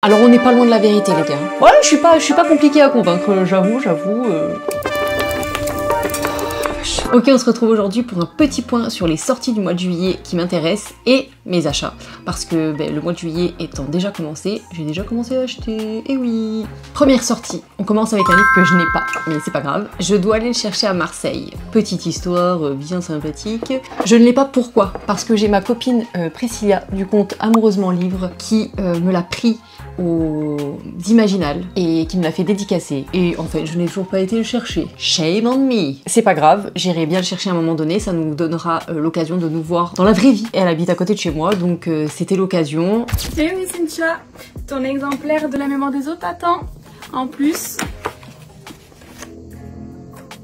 Alors on n'est pas loin de la vérité les gars. Ouais, je suis pas compliqué à convaincre, j'avoue. Ok, on se retrouve aujourd'hui pour un petit point sur les sorties du mois de juillet qui m'intéressent et mes achats. Parce que le mois de juillet étant déjà commencé, j'ai déjà commencé à acheter, et oui. Première sortie, on commence avec un livre que je n'ai pas, mais c'est pas grave. Je dois aller le chercher à Marseille. Petite histoire bien sympathique. Je ne l'ai pas, pourquoi? Parce que j'ai ma copine Priscilla du compte Amoureusement Livre qui me l'a pris aux Imaginales et qui me l'a fait dédicacer. Et en fait, je n'ai toujours pas été le chercher. Shame on me. C'est pas grave, j'irai bien le chercher à un moment donné, ça nous donnera l'occasion de nous voir dans la vraie vie. Elle habite à côté de chez moi, donc c'était l'occasion. Eh oui Cynthia, ton exemplaire de La Mémoire des eaux t'attend. En plus,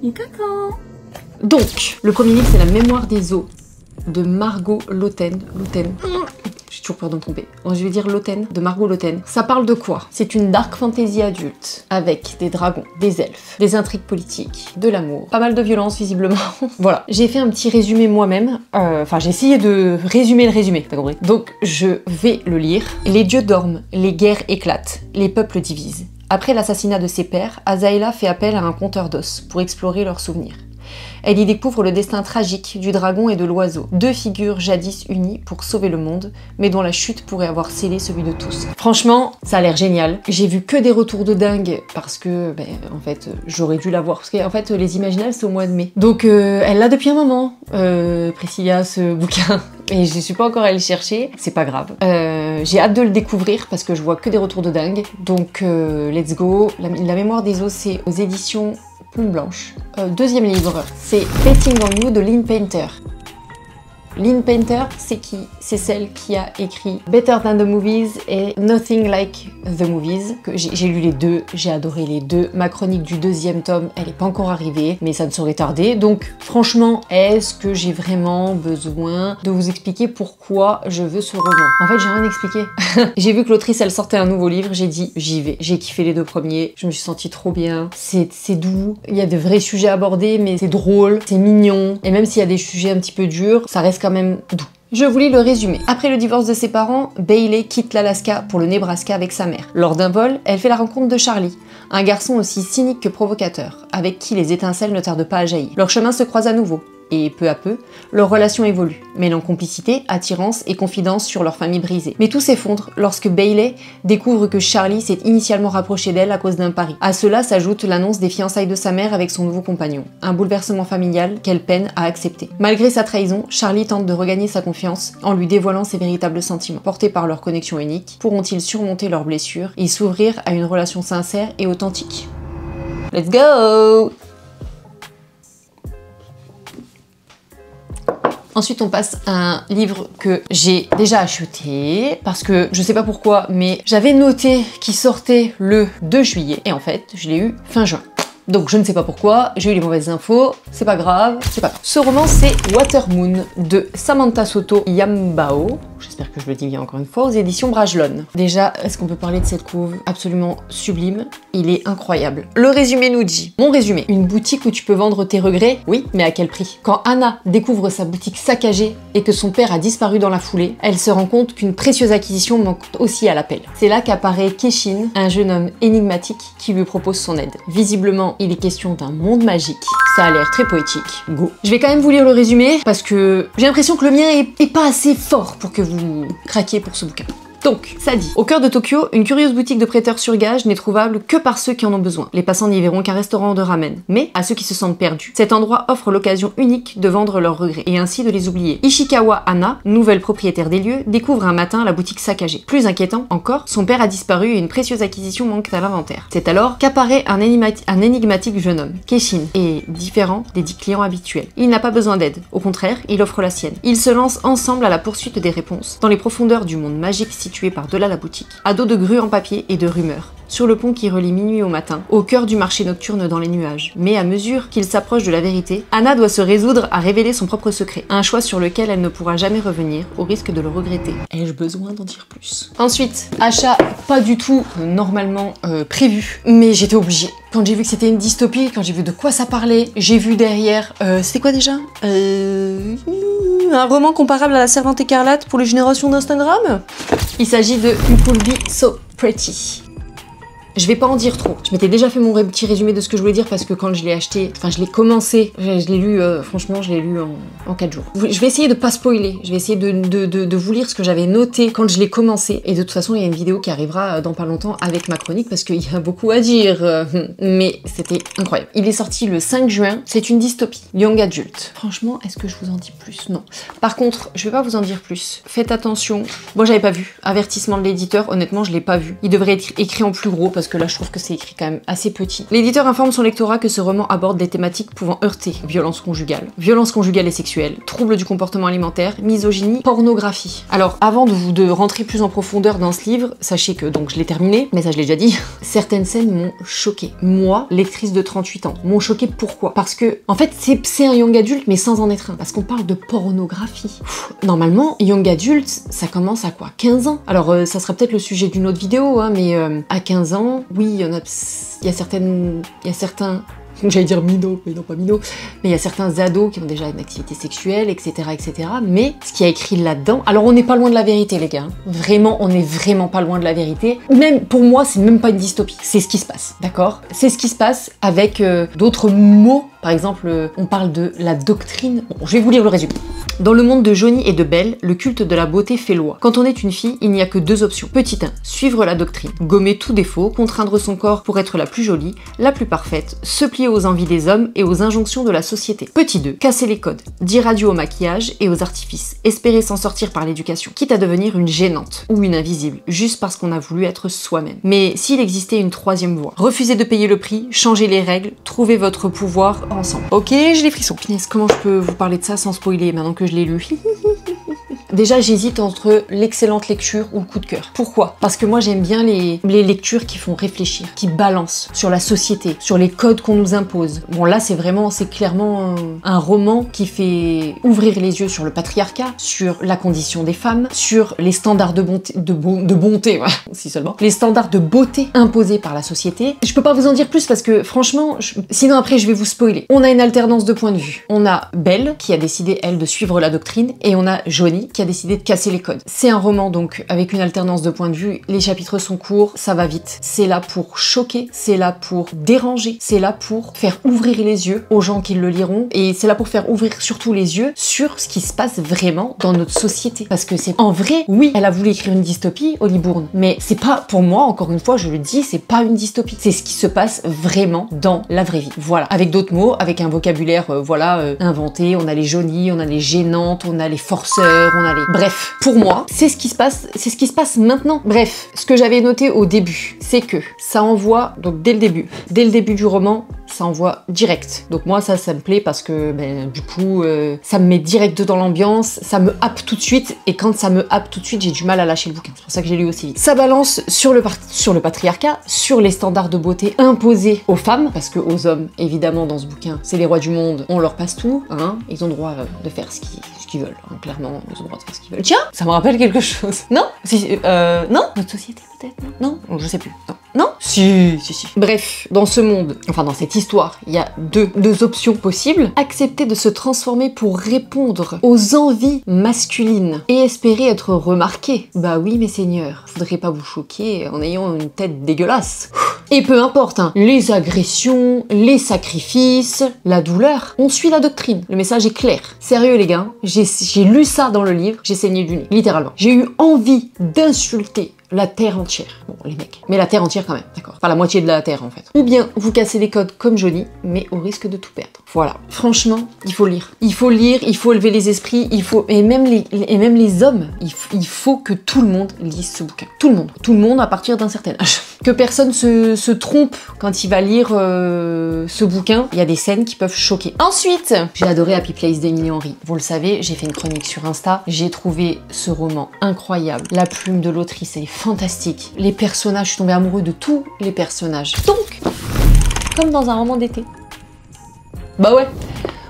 il t'attend. Donc, le premier livre c'est La Mémoire des eaux de Margot Loten. J'ai toujours peur de me tromper. Je vais dire Loten, de Margot Loten. Ça parle de quoi? C'est une dark fantasy adulte, avec des dragons, des elfes, des intrigues politiques, de l'amour, pas mal de violence visiblement. Voilà, j'ai fait un petit résumé moi-même. Enfin, j'ai essayé de résumer le résumé, t'as compris? Donc, je vais le lire. Les dieux dorment, les guerres éclatent, les peuples divisent. Après l'assassinat de ses pères, Azaela fait appel à un conteur d'os pour explorer leurs souvenirs. Elle y découvre le destin tragique du dragon et de l'oiseau, deux figures jadis unies pour sauver le monde, mais dont la chute pourrait avoir scellé celui de tous. Franchement, ça a l'air génial. J'ai vu que des retours de dingue parce que, en fait, j'aurais dû l'avoir. Parce qu'en fait, les Imaginales, c'est au mois de mai. Donc, elle l'a depuis un moment, Priscilla, ce bouquin. Et je suis pas encore allée le chercher, c'est pas grave. J'ai hâte de le découvrir parce que je vois que des retours de dingue. Donc, let's go. La Mémoire des eaux, c'est aux éditions Plume Blanche. Deuxième livre, c'est Betting on You de Lynn Painter. Lynn Painter, c'est qui? C'est celle qui a écrit Better Than the Movies et Nothing Like the Movies. J'ai lu les deux, j'ai adoré les deux. Ma chronique du deuxième tome, elle n'est pas encore arrivée, mais ça ne saurait tarder. Donc franchement, est-ce que j'ai vraiment besoin de vous expliquer pourquoi je veux ce roman? En fait, j'ai rien expliqué. J'ai vu que l'autrice, elle sortait un nouveau livre, j'ai dit j'y vais. J'ai kiffé les deux premiers, je me suis sentie trop bien. C'est doux, il y a de vrais sujets abordés, mais c'est drôle, c'est mignon. Et même s'il y a des sujets un petit peu durs, ça reste quand même doux. Je vous lis le résumé. Après le divorce de ses parents, Bailey quitte l'Alaska pour le Nebraska avec sa mère. Lors d'un vol, elle fait la rencontre de Charlie, un garçon aussi cynique que provocateur, avec qui les étincelles ne tardent pas à jaillir. Leurs chemins se croisent à nouveau. Et peu à peu, leur relation évolue, mêlant complicité, attirance et confidence sur leur famille brisée. Mais tout s'effondre lorsque Bailey découvre que Charlie s'est initialement rapproché d'elle à cause d'un pari. À cela s'ajoute l'annonce des fiançailles de sa mère avec son nouveau compagnon, un bouleversement familial qu'elle peine à accepter. Malgré sa trahison, Charlie tente de regagner sa confiance en lui dévoilant ses véritables sentiments. Portés par leur connexion unique, pourront-ils surmonter leurs blessures et s'ouvrir à une relation sincère et authentique? Let's go! Ensuite, on passe à un livre que j'ai déjà acheté parce que je sais pas pourquoi, mais j'avais noté qu'il sortait le 2 juillet et en fait, je l'ai eu fin juin. Donc je ne sais pas pourquoi, j'ai eu les mauvaises infos, c'est pas grave, c'est pas grave. Ce roman c'est Watermoon de Samantha Soto Yambao, j'espère que je le dis bien encore une fois, aux éditions Brajlon. Déjà, est-ce qu'on peut parler de cette couve? Absolument sublime, il est incroyable. Le résumé nous dit, mon résumé, une boutique où tu peux vendre tes regrets? Oui, mais à quel prix? Quand Anna découvre sa boutique saccagée et que son père a disparu dans la foulée, elle se rend compte qu'une précieuse acquisition manque aussi à l'appel. C'est là qu'apparaît Keshin, un jeune homme énigmatique qui lui propose son aide. Visiblement, il est question d'un monde magique. Ça a l'air très poétique. Go. Je vais quand même vous lire le résumé parce que j'ai l'impression que le mien est pas assez fort pour que vous craquiez pour ce bouquin. Donc, ça dit, au cœur de Tokyo, une curieuse boutique de prêteurs sur gage n'est trouvable que par ceux qui en ont besoin. Les passants n'y verront qu'un restaurant de ramen. Mais, à ceux qui se sentent perdus, cet endroit offre l'occasion unique de vendre leurs regrets et ainsi de les oublier. Ishikawa Anna, nouvelle propriétaire des lieux, découvre un matin la boutique saccagée. Plus inquiétant encore, son père a disparu et une précieuse acquisition manque à l'inventaire. C'est alors qu'apparaît un énigmatique jeune homme, Keshin, et différent des 10 clients habituels. Il n'a pas besoin d'aide, au contraire, il offre la sienne. Ils se lancent ensemble à la poursuite des réponses, dans les profondeurs du monde magique situé par-delà la boutique, à dos de grues en papier et de rumeurs, sur le pont qui relie minuit au matin, au cœur du marché nocturne dans les nuages. Mais à mesure qu'il s'approche de la vérité, Anna doit se résoudre à révéler son propre secret, un choix sur lequel elle ne pourra jamais revenir, au risque de le regretter. Ai-je besoin d'en dire plus? Ensuite, achat pas du tout normalement prévu, mais j'étais obligée. Quand j'ai vu que c'était une dystopie, quand j'ai vu de quoi ça parlait, j'ai vu derrière... c'était quoi déjà un roman comparable à La Servante écarlate pour les générations d'Instagram. Il s'agit de You Could Be So Pretty. Je vais pas en dire trop. Je m'étais déjà fait mon petit résumé de ce que je voulais dire parce que quand je l'ai acheté, enfin je l'ai commencé, je l'ai lu, franchement je l'ai lu en 4 jours. Je vais essayer de pas spoiler, je vais essayer de vous lire ce que j'avais noté quand je l'ai commencé. Et de toute façon il y a une vidéo qui arrivera dans pas longtemps avec ma chronique parce qu'il y a beaucoup à dire. Mais c'était incroyable. Il est sorti le 5 juin, c'est une dystopie, young adult. Franchement, est-ce que je vous en dis plus? Non. Par contre, je vais pas vous en dire plus. Faites attention. Moi j'avais pas vu. Avertissement de l'éditeur, honnêtement je l'ai pas vu. Il devrait être écrit en plus gros parce que là je trouve que c'est écrit quand même assez petit. L'éditeur informe son lectorat que ce roman aborde des thématiques pouvant heurter violence conjugale et sexuelle, troubles du comportement alimentaire, misogynie, pornographie. Alors avant de rentrer plus en profondeur dans ce livre, sachez que donc je l'ai terminé, mais ça je l'ai déjà dit, certaines scènes m'ont choquée. Moi, lectrice de 38 ans, m'ont choquée pourquoi? Parce que en fait c'est un young adulte mais sans en être un, parce qu'on parle de pornographie. Normalement, young adulte, ça commence à quoi? 15 ans. Alors ça sera peut-être le sujet d'une autre vidéo, hein, mais à 15 ans, oui, il y a certains, j'allais dire minots, mais non pas minots, mais il y a certains ados qui ont déjà une activité sexuelle, etc., etc. Mais ce qu'il y a écrit là-dedans, alors on n'est pas loin de la vérité, les gars. Vraiment, on n'est vraiment pas loin de la vérité. Ou même, pour moi, c'est même pas une dystopie. C'est ce qui se passe, d'accord? C'est ce qui se passe avec d'autres mots. Par exemple, on parle de la doctrine. Bon, je vais vous lire le résumé. Dans le monde de Johnny et de Belle, le culte de la beauté fait loi. Quand on est une fille, il n'y a que 2 options. Petit 1, suivre la doctrine. Gommer tout défaut, contraindre son corps pour être la plus jolie, la plus parfaite, se plier aux envies des hommes et aux injonctions de la société. Petit 2, casser les codes. Dire adieu au maquillage et aux artifices. Espérer s'en sortir par l'éducation. Quitte à devenir une gênante ou une invisible, juste parce qu'on a voulu être soi-même. Mais s'il existait une 3e voie, refusez de payer le prix, changez les règles, trouvez votre pouvoir ensemble. Ok, j'ai les frissons. Punaise, comment je peux vous parler de ça sans spoiler maintenant que je l'ai lu? Déjà, j'hésite entre l'excellente lecture ou le coup de cœur. Pourquoi? Parce que moi, j'aime bien les lectures qui font réfléchir, qui balancent sur la société, sur les codes qu'on nous impose. Bon, là, c'est clairement un roman qui fait ouvrir les yeux sur le patriarcat, sur la condition des femmes, sur les standards de bonté, ouais, si seulement, les standards de beauté imposés par la société. Je peux pas vous en dire plus parce que, franchement, sinon après, je vais vous spoiler. On a une alternance de points de vue. On a Belle, qui a décidé, elle, de suivre la doctrine, et on a Johnny, qui a décidé de casser les codes. C'est un roman donc avec une alternance de points de vue, les chapitres sont courts, ça va vite. C'est là pour choquer, c'est là pour déranger, c'est là pour faire ouvrir les yeux aux gens qui le liront et c'est là pour faire ouvrir surtout les yeux sur ce qui se passe vraiment dans notre société. Parce que c'est en vrai, oui, elle a voulu écrire une dystopie, Holly Bourne, mais c'est pas, pour moi, encore une fois, je le dis, c'est pas une dystopie. C'est ce qui se passe vraiment dans la vraie vie. Voilà, avec d'autres mots, avec un vocabulaire, inventé, on a les Johnny, on a les gênantes, on a les forceurs, on a les... Bref, pour moi, c'est ce qui se passe maintenant. Bref, ce que j'avais noté au début, c'est que ça envoie, donc dès le début du roman, ça envoie direct. Donc moi, ça me plaît parce que, du coup, ça me met direct dans l'ambiance, ça me happe tout de suite, et quand ça me happe tout de suite, j'ai du mal à lâcher le bouquin. C'est pour ça que j'ai lu aussi vite. Ça balance sur le patriarcat, sur les standards de beauté imposés aux femmes, parce que aux hommes, évidemment, dans ce bouquin, c'est les rois du monde, on leur passe tout, hein, ils ont le droit de faire ce qu'ils veulent, hein, clairement, ils ont le droit de faire ce qu'ils veulent. Tiens, ça me rappelle quelque chose. Non? Non? Notre société, peut-être? Non? Je sais plus. Non? Non? Si. Bref, dans ce monde, enfin dans cette histoire, il y a deux options possibles. Accepter de se transformer pour répondre aux envies masculines et espérer être remarqué. Bah oui, mes seigneurs, faudrait pas vous choquer en ayant une tête dégueulasse. Et peu importe, hein, les agressions, les sacrifices, la douleur, on suit la doctrine. Le message est clair. Sérieux les gars, j'ai lu ça dans le livre, j'ai saigné du nez, littéralement. J'ai eu envie d'insulter la terre entière. Bon, les mecs. Mais la terre entière quand même, d'accord. Enfin, la moitié de la terre, en fait. Ou bien, vous cassez les codes comme Johnny, mais au risque de tout perdre. Voilà. Franchement, il faut lire. Il faut lire, il faut élever les esprits, il faut... Et même les hommes, il faut que tout le monde lise ce bouquin. Tout le monde. Tout le monde à partir d'un certain âge. Que personne se trompe quand il va lire ce bouquin. Il y a des scènes qui peuvent choquer. Ensuite, j'ai adoré Happy Place d'Emily Henry. Vous le savez, j'ai fait une chronique sur Insta. J'ai trouvé ce roman incroyable. La plume de l'autrice, elle est fantastique. Les personnages, je suis tombée amoureux de tous les personnages. Donc, comme dans un roman d'été. Bah ouais,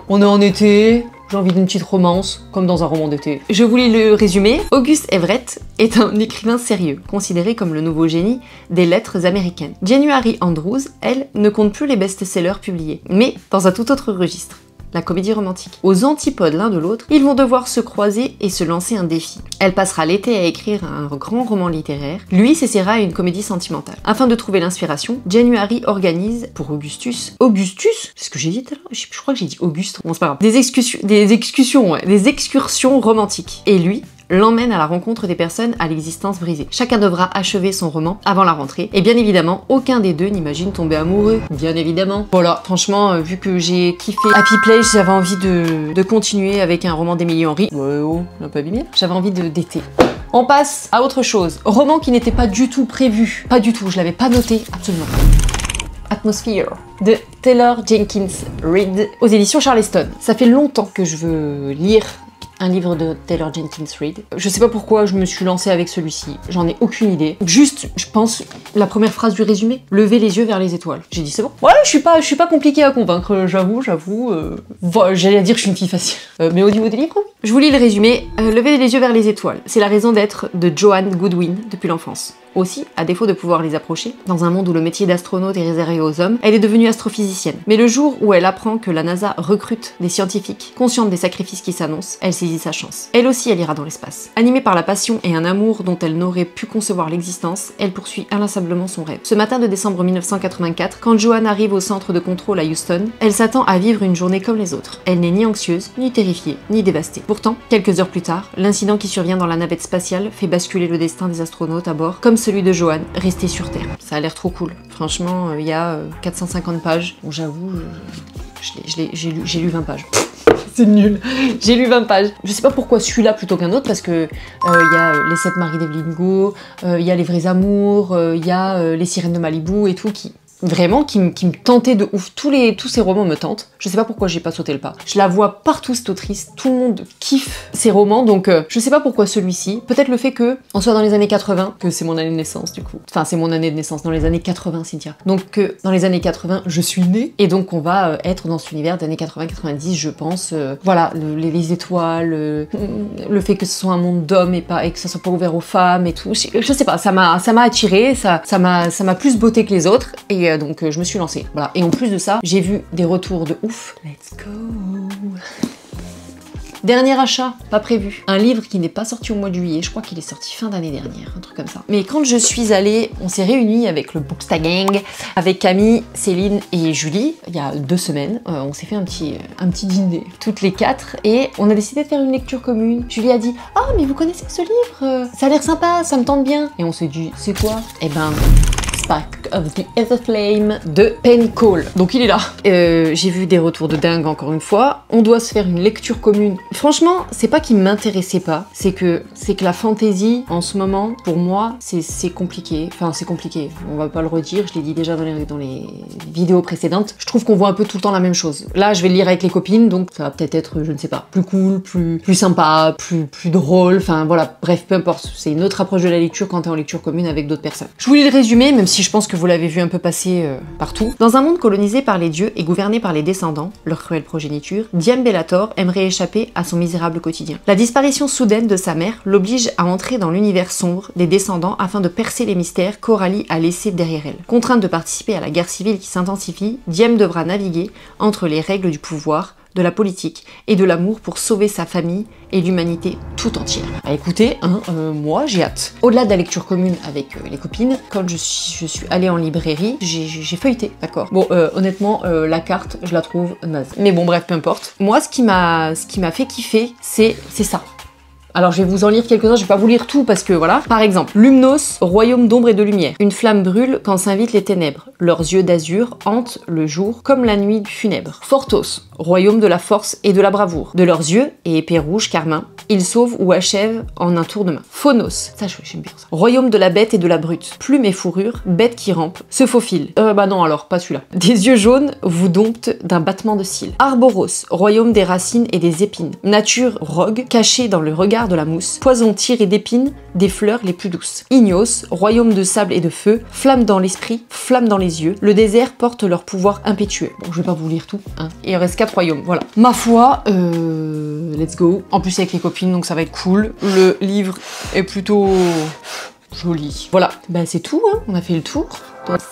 on est en été, j'ai envie d'une petite romance, comme dans un roman d'été. Je vous lis le résumé. Auguste Everett est un écrivain sérieux, considéré comme le nouveau génie des lettres américaines. January Andrews, elle, ne compte plus les best-sellers publiés, mais dans un tout autre registre. la comédie romantique. Aux antipodes l'un de l'autre, ils vont devoir se croiser et se lancer un défi. Elle passera l'été à écrire un grand roman littéraire, lui s'essaiera à une comédie sentimentale. Afin de trouver l'inspiration, January organise pour Augustus, c'est ce que j'ai dit tout à l'heure, je crois que j'ai dit Auguste, bon c'est pas grave, des excursions romantiques. Et lui l'emmène à la rencontre des personnes à l'existence brisée. Chacun devra achever son roman avant la rentrée, et bien évidemment, aucun des deux n'imagine tomber amoureux, bien évidemment. Voilà, franchement, vu que j'ai kiffé Happy Place, j'avais envie de continuer avec un roman d'Emily Henry. Ouais, oh, on n'a pas abîmé. J'avais envie d'été. On passe à autre chose. Roman qui n'était pas du tout prévu. Pas du tout, je l'avais pas noté, absolument. Atmosphere de Taylor Jenkins Reid aux éditions Charleston. Ça fait longtemps que je veux lire un livre de Taylor Jenkins Reid. Je sais pas pourquoi je me suis lancée avec celui-ci, j'en ai aucune idée. Juste, je pense, la première phrase du résumé, lever les yeux vers les étoiles. J'ai dit c'est bon. Ouais, je suis pas compliquée à convaincre, j'avoue. J'allais dire que je suis une fille facile. Mais au niveau des livres, je vous lis le résumé. Lever les yeux vers les étoiles, c'est la raison d'être de Joanne Goodwin depuis l'enfance. Aussi, à défaut de pouvoir les approcher, dans un monde où le métier d'astronaute est réservé aux hommes, elle est devenue astrophysicienne. Mais le jour où elle apprend que la NASA recrute des scientifiques conscientes des sacrifices qui s'annoncent, elle saisit sa chance. Elle aussi, elle ira dans l'espace. Animée par la passion et un amour dont elle n'aurait pu concevoir l'existence, elle poursuit inlassablement son rêve. Ce matin de décembre 1984, quand Joanne arrive au centre de contrôle à Houston, elle s'attend à vivre une journée comme les autres. Elle n'est ni anxieuse, ni terrifiée, ni dévastée. Pourtant, quelques heures plus tard, l'incident qui survient dans la navette spatiale fait basculer le destin des astronautes à bord, comme celui de Joanne, restée sur Terre. Ça a l'air trop cool. Franchement, il y a 450 pages. Bon, j'avoue, j'ai lu 20 pages. C'est nul. J'ai lu 20 pages. Je sais pas pourquoi celui-là plutôt qu'un autre, parce que y a Les 7 maris d'Evelyn Hugo, il y a Les vrais amours, il y a Les sirènes de Malibu et tout qui me tentait de ouf. Tous ces romans me tentent. Je sais pas pourquoi j'ai pas sauté le pas. Je la vois partout cette autrice, tout le monde kiffe ses romans, donc je sais pas pourquoi celui-ci. Peut-être le fait que on soit dans les années 80, que c'est mon année de naissance du coup. Enfin c'est mon année de naissance, dans les années 80 Cynthia. Donc dans les années 80 je suis née, et donc on va être dans cet univers des années 80-90 je pense. Voilà, les étoiles, le fait que ce soit un monde d'hommes et que ça soit pas ouvert aux femmes et tout. Je sais pas, ça m'a attiré, ça m'a plus beauté que les autres, et donc je me suis lancée. Voilà. Et en plus de ça, j'ai vu des retours de ouf. Let's go. Dernier achat, pas prévu. Un livre qui n'est pas sorti au mois de juillet, je crois qu'il est sorti fin d'année dernière, un truc comme ça. Mais quand je suis allée, on s'est réunis avec le Booksta Gang, avec Camille, Céline et Julie, il y a 2 semaines. On s'est fait un petit dîner, toutes les 4, et on a décidé de faire une lecture commune. Julie a dit « Ah, mais vous connaissez ce livre? Ça a l'air sympa, ça me tente bien. » Et on s'est dit « C'est quoi ?» Eh ben... Spark of the Ether Flame de Penn Cole. Donc il est là. J'ai vu des retours de dingue encore une fois. On doit se faire une lecture commune. Franchement, c'est pas qu'il m'intéressait pas, c'est que la fantasy en ce moment, pour moi, c'est compliqué. Enfin, c'est compliqué. On va pas le redire, je l'ai dit déjà dans les vidéos précédentes. Je trouve qu'on voit un peu tout le temps la même chose. Là, je vais le lire avec les copines, donc ça va peut-être être, je ne sais pas, plus cool, plus sympa, plus drôle. Enfin voilà, bref, peu importe. C'est une autre approche de la lecture quand t'es en lecture commune avec d'autres personnes. Je voulais le résumer, même si je pense que vous l'avez vu un peu passer partout. Dans un monde colonisé par les dieux et gouverné par les descendants, leur cruelle progéniture, Diane Bellator aimerait échapper à son misérable quotidien. La disparition soudaine de sa mère l'oblige à entrer dans l'univers sombre des descendants afin de percer les mystères qu'Aurélie a laissés derrière elle. Contrainte de participer à la guerre civile qui s'intensifie, Diane devra naviguer entre les règles du pouvoir, de la politique et de l'amour pour sauver sa famille et l'humanité tout entière. Bah écoutez, moi j'ai hâte. Au-delà de la lecture commune avec les copines, quand je suis allée en librairie, j'ai feuilleté, d'accord. Bon, honnêtement, la carte, je la trouve naze. Mais bon, bref, peu importe. Moi, ce qui m'a fait kiffer, c'est ça. Alors je vais vous en lire quelques-uns, je vais pas vous lire tout parce que voilà. Par exemple, Lumnos, royaume d'ombre et de lumière. Une flamme brûle quand s'invitent les ténèbres. Leurs yeux d'azur hantent le jour comme la nuit funèbre. Fortos, royaume de la force et de la bravoure. De leurs yeux et épées rouges carmin, ils sauvent ou achèvent en un tour de main. Phonos, ça j'aime bien ça. Royaume de la bête et de la brute. Plume et fourrure, bête qui rampe, se faufile. Bah non alors, pas celui-là. Des yeux jaunes vous domptent d'un battement de cils. Arboros, royaume des racines et des épines. Nature rogue, cachée dans le regard de la mousse. Poison tiré d'épines, des fleurs les plus douces. Ignos, royaume de sable et de feu. Flamme dans l'esprit, flamme dans les yeux. Le désert porte leur pouvoir impétueux. Bon, je vais pas vous lire tout, hein. Il reste 4 royaumes, voilà. Ma foi, let's go. En plus avec les copines, donc ça va être cool. Le livre est plutôt Joli. Voilà, bah c'est tout, hein. On a fait le tour.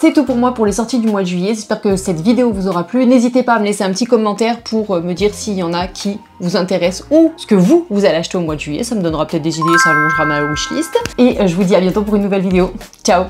C'est tout pour moi pour les sorties du mois de juillet. J'espère que cette vidéo vous aura plu. N'hésitez pas à me laisser un petit commentaire pour me dire s'il y en a qui vous intéressent ou ce que vous allez acheter au mois de juillet. Ça me donnera peut-être des idées, ça allongera ma wishlist. Et je vous dis à bientôt pour une nouvelle vidéo. Ciao!